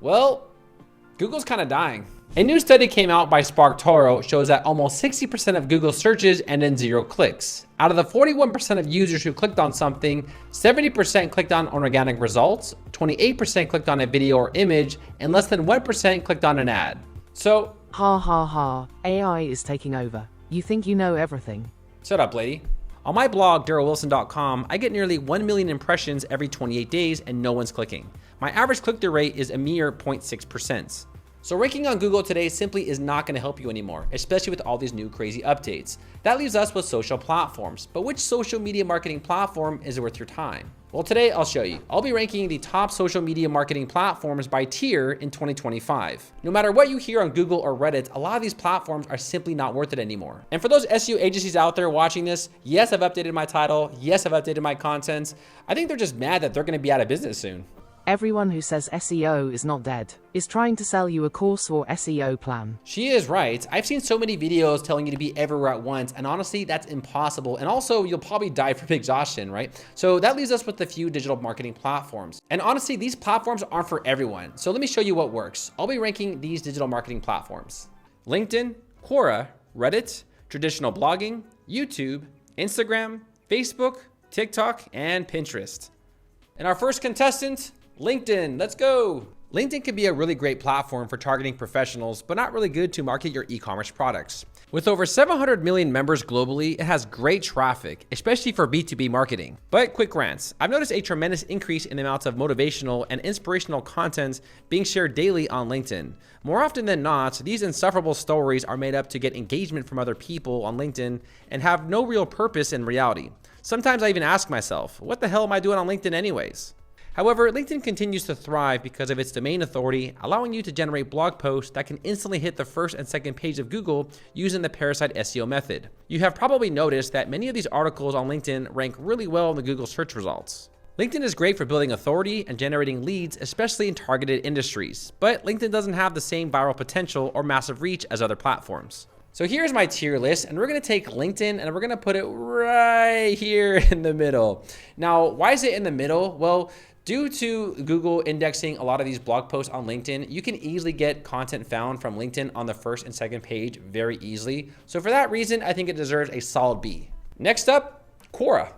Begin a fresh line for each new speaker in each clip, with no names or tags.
Well, Google's kind of dying. A new study came out by SparkToro shows that almost 60% of Google searches end in 0 clicks. Out of the 41% of users who clicked on something, 70% clicked on organic results, 28% clicked on a video or image, and less than 1% clicked on an ad. So,
ha ha ha, AI is taking over. You think you know everything.
Shut up, lady. On my blog, darylwilson.com, I get nearly 1 million impressions every 28 days and no one's clicking. My average click-through rate is a mere 0.6%. So ranking on Google today simply is not going to help you anymore, especially with all these new crazy updates. That leaves us with social platforms. But which social media marketing platform is worth your time? Well, today I'll show you. I'll be ranking the top social media marketing platforms by tier in 2025. No matter what you hear on Google or Reddit, a lot of these platforms are simply not worth it anymore. And for those SEO agencies out there watching this, yes, I've updated my title. Yes, I've updated my content. I think they're just mad that they're going to be out of business soon.
Everyone who says SEO is not dead is trying to sell you a course or SEO plan.
She is right. I've seen so many videos telling you to be everywhere at once, and honestly, that's impossible. And also, you'll probably die from exhaustion, right? So that leaves us with a few digital marketing platforms. And honestly, these platforms aren't for everyone. So let me show you what works. I'll be ranking these digital marketing platforms: LinkedIn, Quora, Reddit, traditional blogging, YouTube, Instagram, Facebook, TikTok, and Pinterest. And our first contestant, LinkedIn. Let's go. LinkedIn can be a really great platform for targeting professionals, but not really good to market your e-commerce products. With over 700 million members globally, it has great traffic, especially for B2B marketing. But quick rants. I've noticed a tremendous increase in the amounts of motivational and inspirational content being shared daily on LinkedIn. More often than not, these insufferable stories are made up to get engagement from other people on LinkedIn and have no real purpose in reality. Sometimes I even ask myself, what the hell am I doing on LinkedIn anyways? However, LinkedIn continues to thrive because of its domain authority, allowing you to generate blog posts that can instantly hit the first and second page of Google using the Parasite SEO method. You have probably noticed that many of these articles on LinkedIn rank really well in the Google search results. LinkedIn is great for building authority and generating leads, especially in targeted industries, but LinkedIn doesn't have the same viral potential or massive reach as other platforms. So here's my tier list, and we're gonna take LinkedIn and we're gonna put it right here in the middle. Now, why is it in the middle? Well, due to Google indexing a lot of these blog posts on LinkedIn, you can easily get content found from LinkedIn on the first and second page very easily. So for that reason, I think it deserves a solid B. Next up, Quora.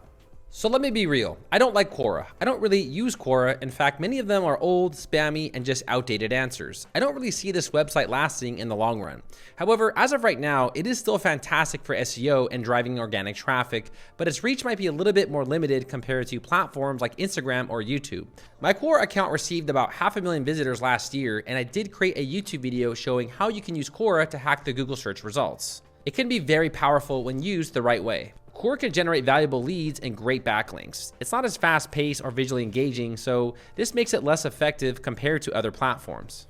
So let me be real. I don't like Quora. I don't really use Quora. In fact, many of them are old, spammy, and just outdated answers. I don't really see this website lasting in the long run. However, as of right now, it is still fantastic for SEO and driving organic traffic, but its reach might be a little bit more limited compared to platforms like Instagram or YouTube. My Quora account received about 500,000 visitors last year, and I did create a YouTube video showing how you can use Quora to hack the Google search results. It can be very powerful when used the right way. Quora can generate valuable leads and great backlinks. It's not as fast-paced or visually engaging, so this makes it less effective compared to other platforms.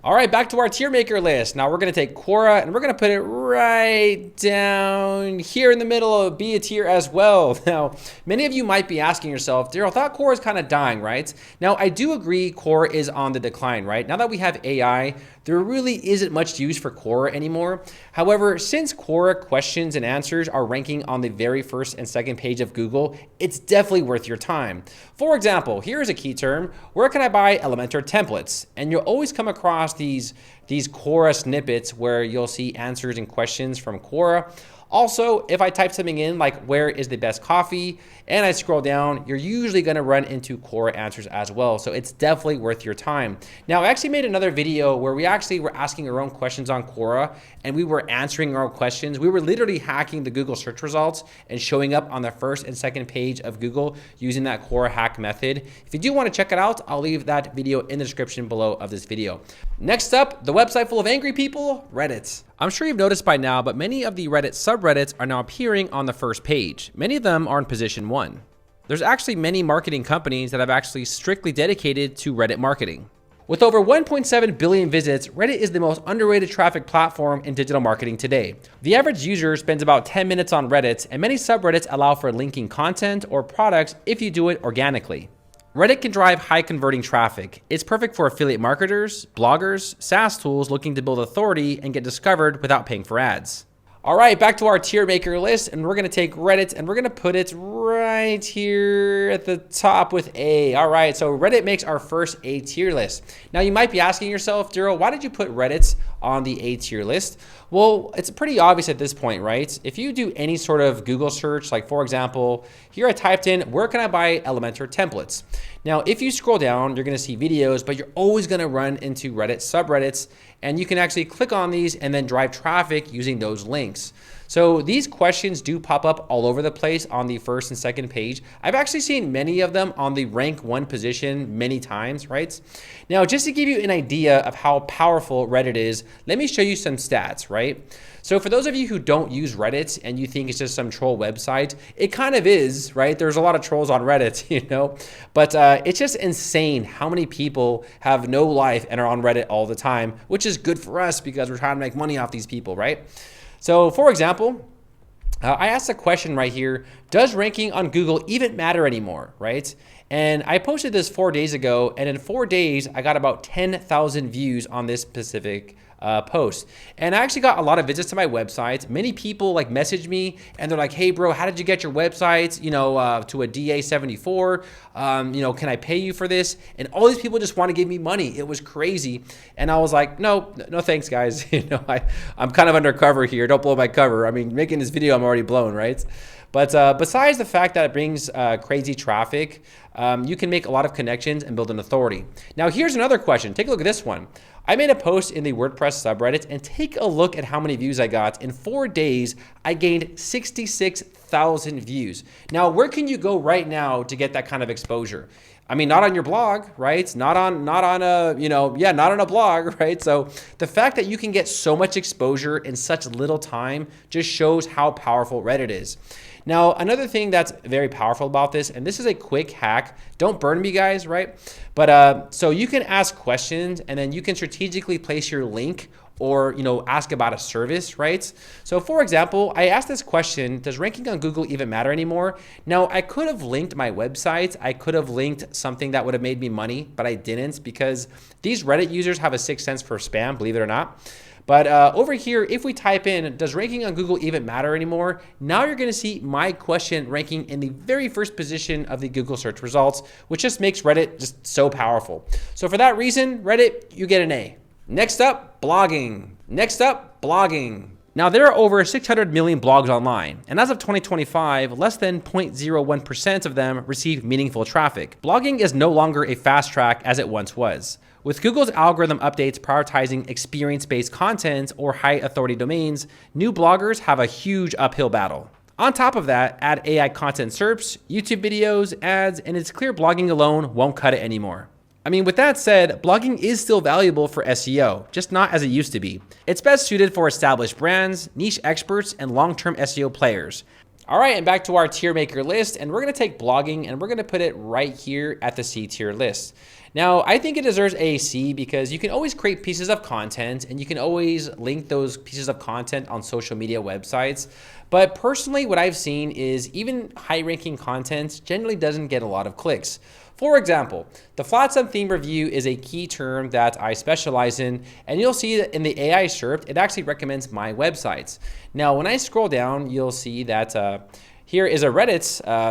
All right, back to our tier maker list. Now we're gonna take Quora and we're gonna put it right down here in the middle of B tier as well. Now, many of you might be asking yourself, Daryl, I thought Quora is kind of dying, right? Now, I do agree Quora is on the decline, right? Now that we have AI, there really isn't much use for Quora anymore. However, since Quora questions and answers are ranking on the very first and second page of Google, it's definitely worth your time. For example, here's a key term: where can I buy Elementor templates? And you'll always come across these Quora snippets where you'll see answers and questions from Quora. Also, if I type something in like where is the best coffee and I scroll down, you're usually gonna run into Quora answers as well. So it's definitely worth your time. Now, I actually made another video where we actually were asking our own questions on Quora and we were answering our own questions. We were literally hacking the Google search results and showing up on the first and second page of Google using that Quora hack method. If you do wanna check it out, I'll leave that video in the description below of this video. Next up, the website full of angry people, Reddit. I'm sure you've noticed by now, but many of the Reddit subreddits are now appearing on the first page. Many of them are in position 1. There's actually many marketing companies that have actually strictly dedicated to Reddit marketing. With over 1.7 billion visits, Reddit is the most underrated traffic platform in digital marketing today. The average user spends about 10 minutes on Reddit, and many subreddits allow for linking content or products if you do it organically. Reddit can drive high converting traffic. It's perfect for affiliate marketers, bloggers, SaaS tools looking to build authority and get discovered without paying for ads. All right, back to our tier maker list, and we're gonna take Reddit and we're gonna put it right here at the top with A. All right, so Reddit makes our first A tier list. Now you might be asking yourself, Daryl, why did you put Reddit on the A tier list? Well, it's pretty obvious at this point, right? If you do any sort of Google search, like for example, here I typed in, where can I buy Elementor templates? Now, if you scroll down, you're gonna see videos, but you're always gonna run into Reddit subreddits, and you can actually click on these and then drive traffic using those links. So these questions do pop up all over the place on the first and second page. I've actually seen many of them on the rank 1 position many times, right? Now, just to give you an idea of how powerful Reddit is, let me show you some stats, right? So for those of you who don't use Reddit and you think it's just some troll website, it kind of is, right? There's a lot of trolls on Reddit, you know, but it's just insane how many people have no life and are on Reddit all the time, which is good for us because we're trying to make money off these people, right? So for example, I asked a question right here, does ranking on Google even matter anymore, right? And I posted this 4 days ago, and in 4 days, I got about 10,000 views on this specific post. And I actually got a lot of visits to my website. Many people like message me and they're like, hey bro, how did you get your website, you know, to a DA74? You know, can I pay you for this? And all these people just want to give me money. It was crazy. And I was like, no thanks guys. You know, I'm kind of undercover here. Don't blow my cover. I mean, making this video, I'm already blown, right? But besides the fact that it brings crazy traffic, you can make a lot of connections and build an authority. Now, here's another question. Take a look at this one. I made a post in the WordPress subreddit, and take a look at how many views I got. In 4 days, I gained 66,000 views. Now, where can you go right now to get that kind of exposure? I mean, not on your blog, right? Not on a, you know, yeah, not on a blog, right? So the fact that you can get so much exposure in such little time just shows how powerful Reddit is. Now, another thing that's very powerful about this, and this is a quick hack, don't burn me guys, right? But so you can ask questions and then you can strategically place your link or, you know, ask about a service, right? So for example, I asked this question, does ranking on Google even matter anymore? Now, I could have linked my website. I could have linked something that would have made me money, but I didn't because these Reddit users have a 6th sense for spam, believe it or not. But over here, if we type in, does ranking on Google even matter anymore? Now you're gonna see my question ranking in the very first position of the Google search results, which just makes Reddit just so powerful. So for that reason, Reddit, you get an A. Next up, blogging. Next up, blogging. Now there are over 600 million blogs online, and as of 2025, less than 0.01% of them receive meaningful traffic. Blogging is no longer a fast track as it once was. With Google's algorithm updates prioritizing experience-based content or high authority domains, new bloggers have a huge uphill battle. On top of that, add AI content SERPs, YouTube videos, ads, and it's clear blogging alone won't cut it anymore. I mean, with that said, blogging is still valuable for SEO, just not as it used to be. It's best suited for established brands, niche experts, and long-term SEO players. All right, and back to our tier maker list, and we're gonna take blogging and we're gonna put it right here at the C tier list. Now, I think it deserves a C because you can always create pieces of content and you can always link those pieces of content on social media websites. But personally, what I've seen is even high-ranking content generally doesn't get a lot of clicks. For example, the Flotsam theme review is a key term that I specialize in, and you'll see that in the AI SERP, it actually recommends my websites. Now, when I scroll down, you'll see that here is a Reddit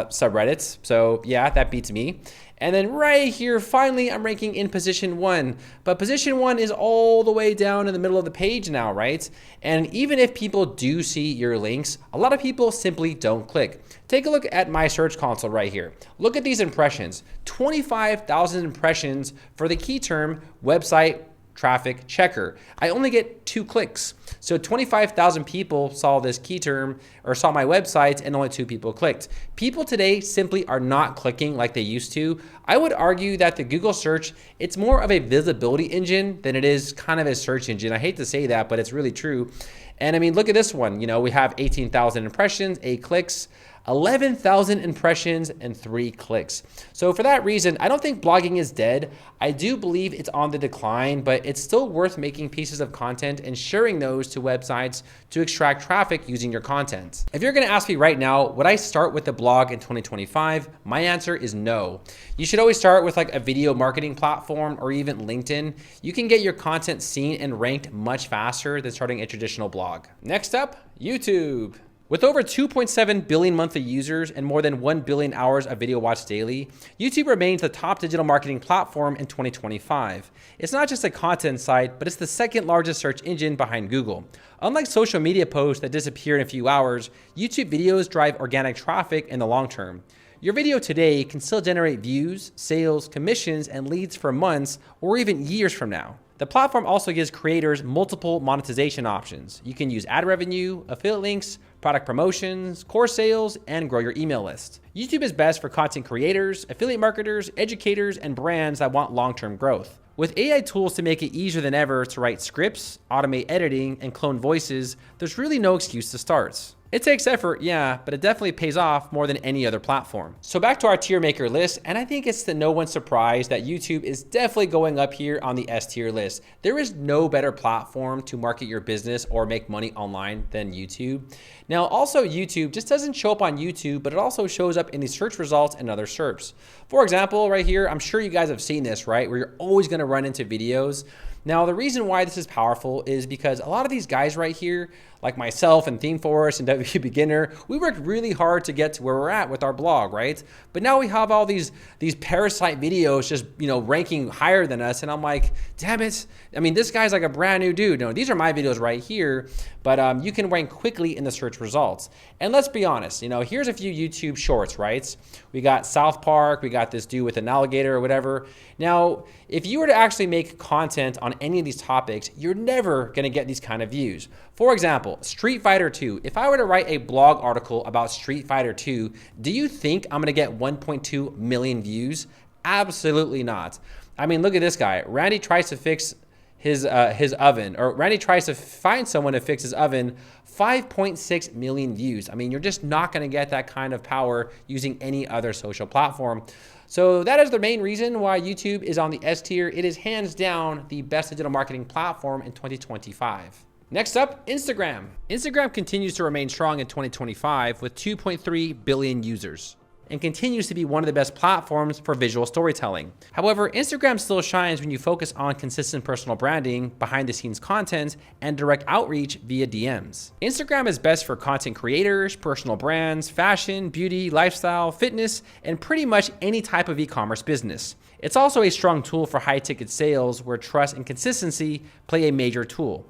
subreddit. So yeah, that beats me. And then right here, finally, I'm ranking in position 1. But position 1 is all the way down in the middle of the page now, right? And even if people do see your links, a lot of people simply don't click. Take a look at my search console right here. Look at these impressions. 25,000 impressions for the key term website traffic checker. I only get 2 clicks. So 25,000 people saw this key term or saw my website and only 2 people clicked. People today simply are not clicking like they used to. I would argue that the Google search, it's more of a visibility engine than it is kind of a search engine. I hate to say that, but it's really true. And I mean, look at this one. You know, we have 18,000 impressions, 8 clicks, 11,000 impressions, and 3 clicks. So for that reason, I don't think blogging is dead. I do believe it's on the decline, but it's still worth making pieces of content and sharing those to websites to extract traffic using your content. If you're gonna ask me right now, would I start with the blog in 2025? My answer is no. You should always start with like a video marketing platform or even LinkedIn. You can get your content seen and ranked much faster than starting a traditional blog. blog. Next up, YouTube. With over 2.7 billion monthly users and more than 1 billion hours of video watched daily, YouTube remains the top digital marketing platform in 2025. It's not just a content site, but it's the second largest search engine behind Google. Unlike social media posts that disappear in a few hours, YouTube videos drive organic traffic in the long term. Your video today can still generate views, sales, commissions, and leads for months or even years from now. The platform also gives creators multiple monetization options. You can use ad revenue, affiliate links, product promotions, course sales, and grow your email list. YouTube is best for content creators, affiliate marketers, educators, and brands that want long-term growth. With AI tools to make it easier than ever to write scripts, automate editing, and clone voices, there's really no excuse to start. It takes effort, yeah, but it definitely pays off more than any other platform. So back to our tier maker list, and I think it's to no one's surprise that YouTube is definitely going up here on the S tier list. There is no better platform to market your business or make money online than YouTube. Now, also YouTube just doesn't show up on YouTube, but it also shows up in the search results and other SERPs. For example, right here, I'm sure you guys have seen this, right? Where you're always gonna run into videos. Now, the reason why this is powerful is because a lot of these guys right here, like myself and Theme Forest and W Beginner, we worked really hard to get to where we're at with our blog, right? But now we have all these Parasite videos just, ranking higher than us. And I'm like, damn it. I mean, this guy's like a brand new dude. No, these are my videos right here, but you can rank quickly in the search results. And let's be honest, here's a few YouTube shorts, right? We got South Park, we got this dude with an alligator or whatever. Now, if you were to actually make content on any of these topics, you're never gonna get these kind of views. For example, Street Fighter 2. If I were to write a blog article about Street Fighter 2, do you think I'm gonna get 1.2 million views? Absolutely not. I mean, look at this guy. Randy tries to fix his oven, or Randy tries to find someone to fix his oven, 5.6 million views. I mean, you're just not gonna get that kind of power using any other social platform. So that is the main reason why YouTube is on the S tier. It is hands down the best digital marketing platform in 2025. Next up, Instagram. Instagram continues to remain strong in 2025 with 2.3 billion users and continues to be one of the best platforms for visual storytelling. However, Instagram still shines when you focus on consistent personal branding, behind the scenes content, and direct outreach via DMs. Instagram is best for content creators, personal brands, fashion, beauty, lifestyle, fitness, and pretty much any type of e-commerce business. It's also a strong tool for high ticket sales where trust and consistency play a major tool.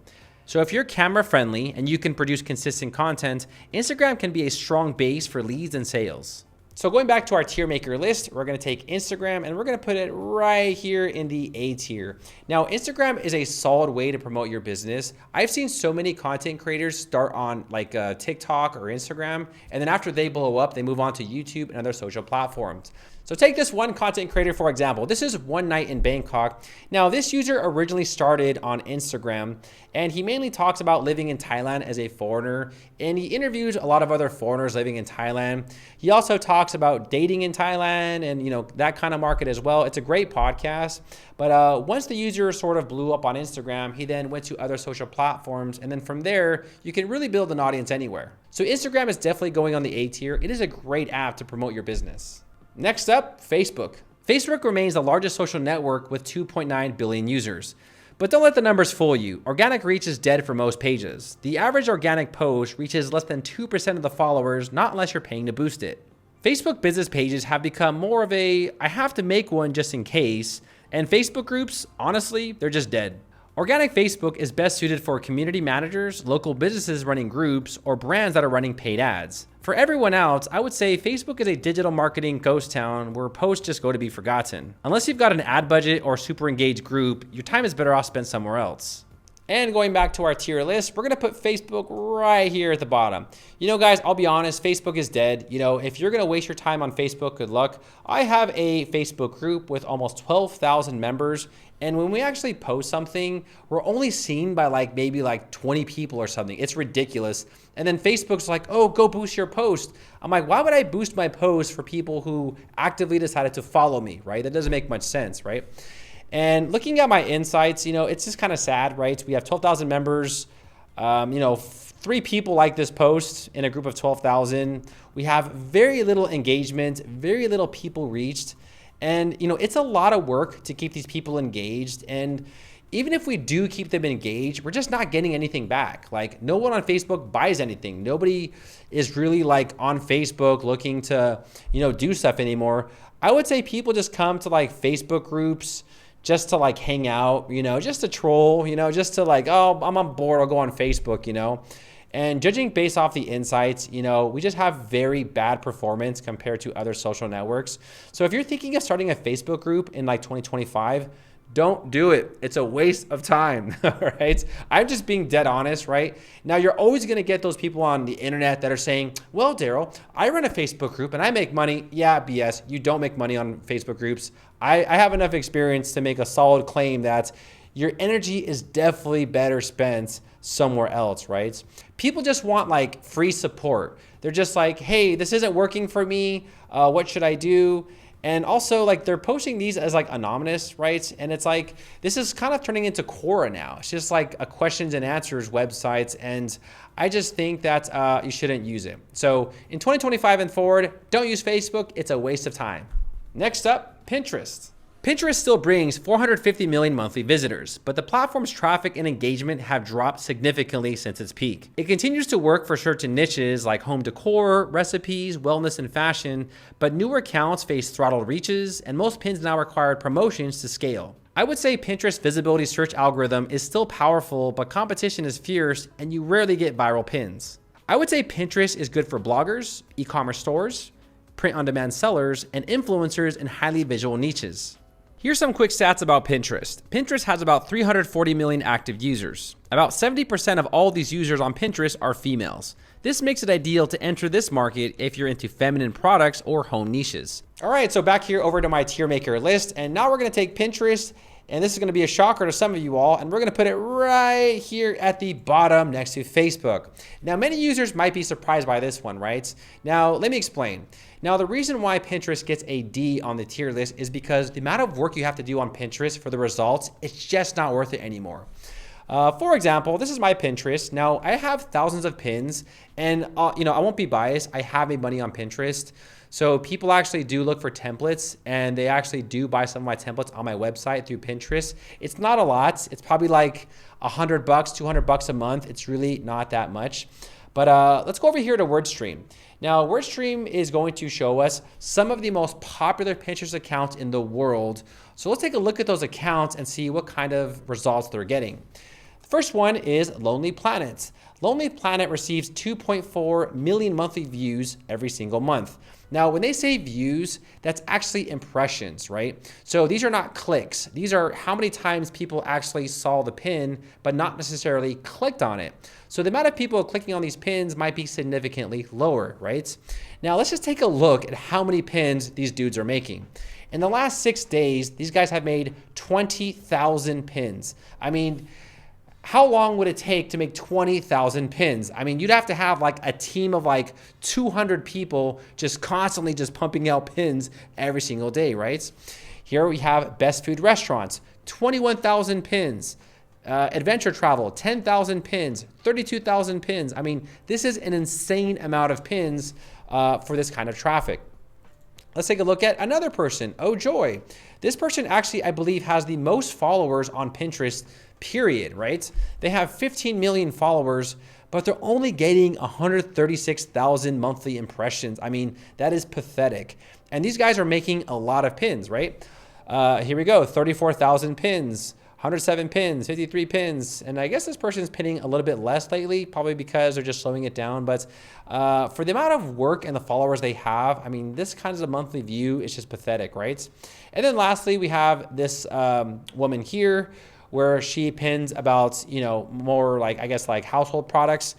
So if you're camera friendly and you can produce consistent content, Instagram can be a strong base for leads and sales. So going back to our tier maker list, we're gonna take Instagram and we're gonna put it right here in the A tier. Now, Instagram is a solid way to promote your business. I've seen so many content creators start on like TikTok or Instagram, and then after they blow up, they move on to YouTube and other social platforms. So take this one content creator, for example. This is One Night in Bangkok. Now, this user originally started on Instagram, and he mainly talks about living in Thailand as a foreigner, and he interviews a lot of other foreigners living in Thailand. He also talks about dating in Thailand and that kind of market as well. It's a great podcast. But once the user sort of blew up on Instagram, he then went to other social platforms, and then from there, you can really build an audience anywhere. So Instagram is definitely going on the A tier. It is a great app to promote your business. Next up, Facebook. Facebook remains the largest social network with 2.9 billion users. But don't let the numbers fool you. Organic reach is dead for most pages. The average organic post reaches less than 2% of the followers, not unless you're paying to boost it. Facebook business pages have become more of a, I have to make one just in case, and Facebook groups, honestly, they're just dead. Organic Facebook is best suited for community managers, local businesses running groups, or brands that are running paid ads. For everyone else, I would say Facebook is a digital marketing ghost town where posts just go to be forgotten. Unless you've got an ad budget or super engaged group, your time is better off spent somewhere else. And going back to our tier list, we're gonna put Facebook right here at the bottom. Guys, I'll be honest, Facebook is dead. If you're gonna waste your time on Facebook, good luck. I have a Facebook group with almost 12,000 members. And when we actually post something, we're only seen by maybe 20 people or something. It's ridiculous. And then Facebook's like, oh, go boost your post. I'm like, why would I boost my post for people who actively decided to follow me, right? That doesn't make much sense, right? And looking at my insights, it's just kind of sad, right? We have 12,000 members, 3 people like this post in a group of 12,000. We have very little engagement, very little people reached. And, it's a lot of work to keep these people engaged. And, Even if we do keep them engaged, we're just not getting anything back. Like no one on Facebook buys anything. Nobody is really like on Facebook looking to, do stuff anymore. I would say people just come to like Facebook groups just to like hang out, just to troll, just to like, oh, I'm on board, I'll go on Facebook, And judging based off the insights, we just have very bad performance compared to other social networks. So if you're thinking of starting a Facebook group in like 2025, don't do it. It's a waste of time, right? I'm just being dead honest, right? Now, you're always going to get those people on the internet that are saying, well, Daryl, I run a Facebook group and I make money. Yeah, BS. You don't make money on Facebook groups. I have enough experience to make a solid claim that your energy is definitely better spent somewhere else, right? People just want like free support. They're just like, hey, this isn't working for me. What should I do? And also like they're posting these as like anonymous, right? And it's like, this is kind of turning into Quora now. It's just like a questions and answers websites. And I just think that you shouldn't use it. So in 2025 and forward, don't use Facebook. It's a waste of time. Next up, Pinterest. Pinterest still brings 450 million monthly visitors, but the platform's traffic and engagement have dropped significantly since its peak. It continues to work for certain niches like home decor, recipes, wellness, and fashion, but newer accounts face throttled reaches, and most pins now require promotions to scale. I would say Pinterest's visibility search algorithm is still powerful, but competition is fierce, and you rarely get viral pins. I would say Pinterest is good for bloggers, e-commerce stores, print-on-demand sellers, and influencers in highly visual niches. Here's some quick stats about Pinterest. Pinterest has about 340 million active users. About 70% of all these users on Pinterest are females. This makes it ideal to enter this market if you're into feminine products or home niches. All right, so back here over to my tier maker list, and now we're gonna take Pinterest, and this is gonna be a shocker to some of you all, and we're gonna put it right here at the bottom next to Facebook. Now, many users might be surprised by this one, right? Now, let me explain. Now, the reason why Pinterest gets a D on the tier list is because the amount of work you have to do on Pinterest for the results, it's just not worth it anymore. For example, this is my Pinterest. Now, I have thousands of pins, and I won't be biased. I have made money on Pinterest. So people actually do look for templates, and they actually do buy some of my templates on my website through Pinterest. It's not a lot. It's probably like $100, $200 a month. It's really not that much. But let's go over here to WordStream. Now, WordStream is going to show us some of the most popular Pinterest accounts in the world. So let's take a look at those accounts and see what kind of results they're getting. The first one is Lonely Planet. Lonely Planet receives 2.4 million monthly views every single month. Now, when they say views, that's actually impressions, right? So these are not clicks. These are how many times people actually saw the pin, but not necessarily clicked on it. So the amount of people clicking on these pins might be significantly lower, right? Now, let's just take a look at how many pins these dudes are making. In the last 6 days, these guys have made 20,000 pins. I mean, how long would it take to make 20,000 pins? I mean, you'd have to have like a team of like 200 people just constantly just pumping out pins every single day, right? Here we have best food restaurants, 21,000 pins. Adventure travel, 10,000 pins, 32,000 pins. I mean, this is an insane amount of pins for this kind of traffic. Let's take a look at another person, Oh Joy. This person actually, I believe, has the most followers on Pinterest, period, right? They have 15 million followers, but they're only getting 136,000 monthly impressions. I mean, that is pathetic. And these guys are making a lot of pins, right? Here we go, 34,000 pins. 107 pins, 53 pins, and I guess this person's pinning a little bit less lately, probably because they're just slowing it down, but for the amount of work and the followers they have, I mean, this kind of monthly view is just pathetic, right? And then lastly, we have this woman here, where she pins about, more like, I guess, like household products.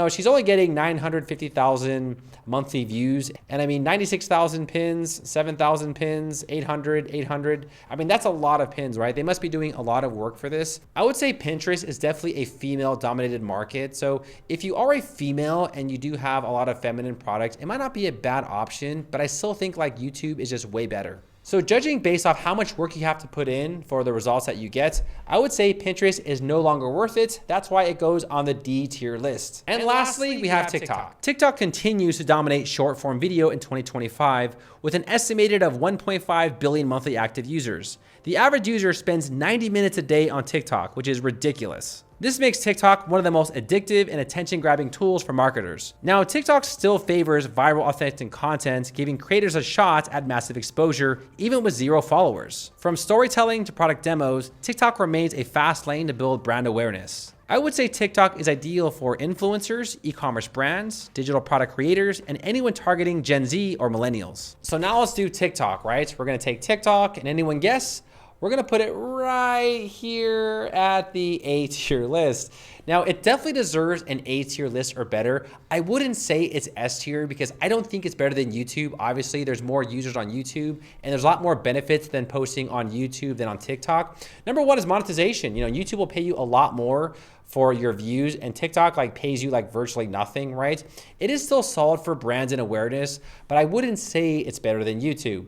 She's only getting 950,000 monthly views. And I mean, 96,000 pins, 7,000 pins, 800. I mean, that's a lot of pins, right? They must be doing a lot of work for this. I would say Pinterest is definitely a female dominated market. So if you are a female and you do have a lot of feminine products, it might not be a bad option, but I still think like YouTube is just way better. So judging based off how much work you have to put in for the results that you get, I would say Pinterest is no longer worth it. That's why it goes on the D tier list. And lastly, we have TikTok. TikTok continues to dominate short form video in 2025 with an estimated of 1.5 billion monthly active users. The average user spends 90 minutes a day on TikTok, which is ridiculous. This makes TikTok one of the most addictive and attention-grabbing tools for marketers. Now, TikTok still favors viral, authentic content, giving creators a shot at massive exposure, even with 0 followers. From storytelling to product demos, TikTok remains a fast lane to build brand awareness. I would say TikTok is ideal for influencers, e-commerce brands, digital product creators, and anyone targeting Gen Z or millennials. So now let's do TikTok, right? We're gonna take TikTok, and anyone guess? We're gonna put it right here at the A tier list. Now, it definitely deserves an A tier list or better. I wouldn't say it's S tier because I don't think it's better than YouTube. Obviously, there's more users on YouTube and there's a lot more benefits than posting on YouTube than on TikTok. Number one is monetization. You know, YouTube will pay you a lot more for your views, and TikTok like pays you like virtually nothing, right? It is still solid for brands and awareness, but I wouldn't say it's better than YouTube.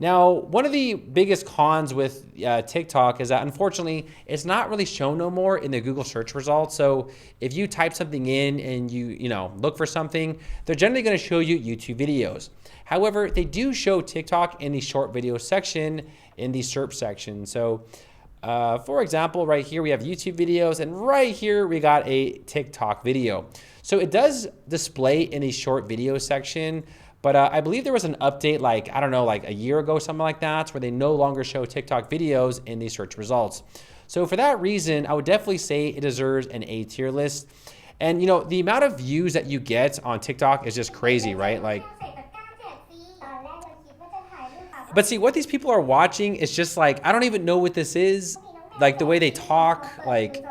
Now, one of the biggest cons with TikTok is that unfortunately, it's not really shown no more in the Google search results. So if you type something in and you look for something, they're generally going to show you YouTube videos. However, they do show TikTok in the short video section in the search section. So for example, right here, we have YouTube videos, and right here, we got a TikTok video. So it does display in the short video section, but I believe there was an update like, I don't know, like a year ago, something like that, where they no longer show TikTok videos in the search results. So for that reason, I would definitely say it deserves an A tier list. And the amount of views that you get on TikTok is just crazy, right? But see, what these people are watching is just like, I don't even know what this is. Like the way they talk, like,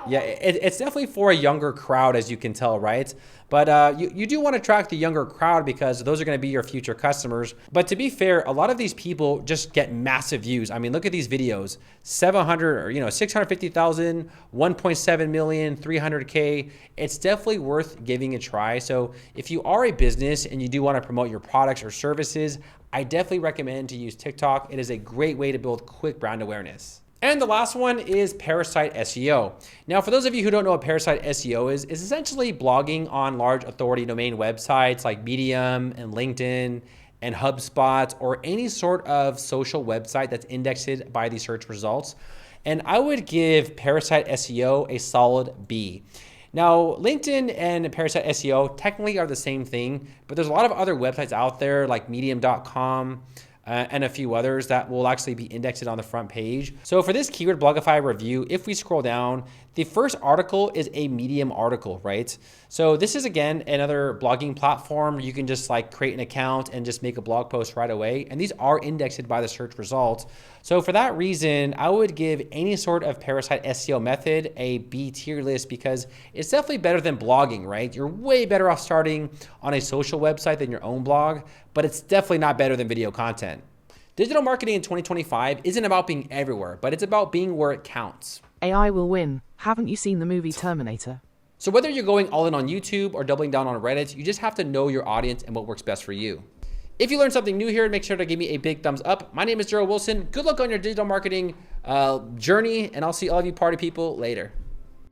yeah, it's definitely for a younger crowd, as you can tell, right? But you do want to attract the younger crowd because those are going to be your future customers. But to be fair, a lot of these people just get massive views. I mean, look at these videos, 700 or 650,000, 1.7 million, 300K. It's definitely worth giving a try. So if you are a business and you do want to promote your products or services, I definitely recommend to use TikTok. It is a great way to build quick brand awareness. And the last one is Parasite SEO. Now, for those of you who don't know what Parasite SEO is, it's essentially blogging on large authority domain websites like Medium and LinkedIn and HubSpot, or any sort of social website that's indexed by the search results. And I would give Parasite SEO a solid B. Now, LinkedIn and Parasite SEO technically are the same thing, but there's a lot of other websites out there like medium.com, and a few others that will actually be indexed on the front page. So for this Keyword Blogify review, if we scroll down, the first article is a Medium article, right? So this is, again, another blogging platform. You can just like create an account and just make a blog post right away. And these are indexed by the search results. So for that reason, I would give any sort of Parasite SEO method a B tier list because it's definitely better than blogging, right? You're way better off starting on a social website than your own blog, but it's definitely not better than video content. Digital marketing in 2025 isn't about being everywhere, but it's about being where it counts.
AI will win. Haven't you seen the movie Terminator?
So whether you're going all in on YouTube or doubling down on Reddit, you just have to know your audience and what works best for you. If you learned something new here, make sure to give me a big thumbs up. My name is Gerald Wilson. Good luck on your digital marketing journey, and I'll see all of you party people later.